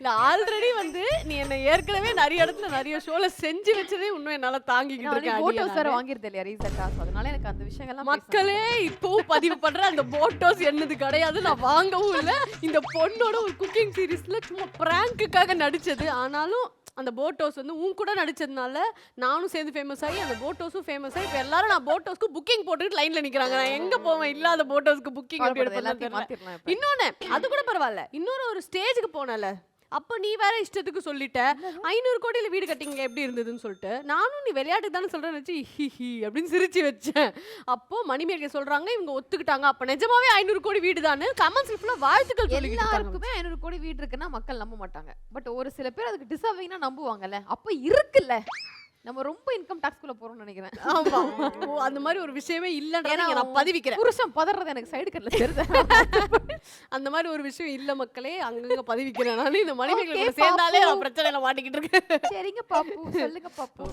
இல்ல ஆல்ரெடி வந்து நீ என்ன ஏற்கனவே நிறைய இடத்துல நிறைய ஷோல செஞ்சு வச்சதே இன்னும் என்னால தாங்கிக்கிட்டு இருக்கேன் அடியை போட்டோஸ் வேற நானு. வாங்கிருது இல்லையா ரீசெண்டா, அதனால எனக்கு அந்த விஷயங்கள்லாம் மக்களே இப்பவும் பதிவு பண்ற அந்த போட்டோஸ் என்னது கிடையாது, நான் வாங்கவும் இல்ல. இந்த பொண்ணோட ஒரு குக்கிங் சீரிஸ்ல சும்மா பிராங்குக்காக நடிச்சது. ஆனாலும் அந்த போட்டோஸ் வந்து உன் கூட நடிச்சதுனால நானும் சேர்ந்து ஃபேமஸ் ஆகி அந்த போட்டோஸும் ஃபேமஸ் ஆகி இப்போ எல்லாரும் நான் போட்டோஸ்க்கு புக்கிங் போட்டுட்டு லைன்ல நிக்கிறாங்க. நான் எங்க போவேன் இல்லாத போட்டோஸ்க்கு புக்கிங் எப்படி எடுப்பேன்னு தெரியல. மாத்திரலாம். இன்னொன்னு அது கூட பரவாயில்ல, இன்னொரு ஒரு ஸ்டேஜுக்கு போனல, அப்ப நீ வேற இஷ்டத்துக்கு சொல்லிட்ட 500 கோடியில வீடு கட்டிங்க எப்படி இருந்ததுன்னு சொல்லிட்டு, நானும் நீ விளையாட்டு தானே சொல்றேன்னு வச்சு ஹி அப்படின்னு சிரிச்சு வச்சேன். அப்போ மணிமேகலை சொல்றாங்க இவங்க ஒத்துக்கிட்டாங்க, அப்ப நிஜமாவே 500 கோடி வீடு தானே கமெண்ட்ஸ்ல ஃபுல்லா வாழ்த்துக்கள் சொல்லிக்கிட்டு இருக்காங்க. எல்லாருக்குமே 500 கோடி வீடு இருக்குன்னா மக்கள் நம்ப மாட்டாங்க. பட் ஒரு சில பேர் அதுக்கு டிசர்விங்னா நம்புவாங்கல்ல. அப்ப இருக்குல்ல. நம்ம ரொம்ப இன்கம் டாக்ஸ் குள்ள போறோம்னு நினைக்கிறேன். ஆமா. ஓ அந்த மாதிரி ஒரு விஷயமே இல்லன்றத நான் பதிவிக்கிறேன். புருஷன் பதறது எனக்கு சைடு கட்ல தெரியுது. அந்த மாதிரி ஒரு விஷயம் இல்ல மக்களே, அங்கங்க பதிவிக்கிறேன். நான் இந்த மணிமேகலை கூட சேர்ந்தாலே நான் பிரச்சனையில மாட்டிக்கிட்டு இருக்கேன். சரிங்க பாப்பு, சொல்லுங்க பாப்பு.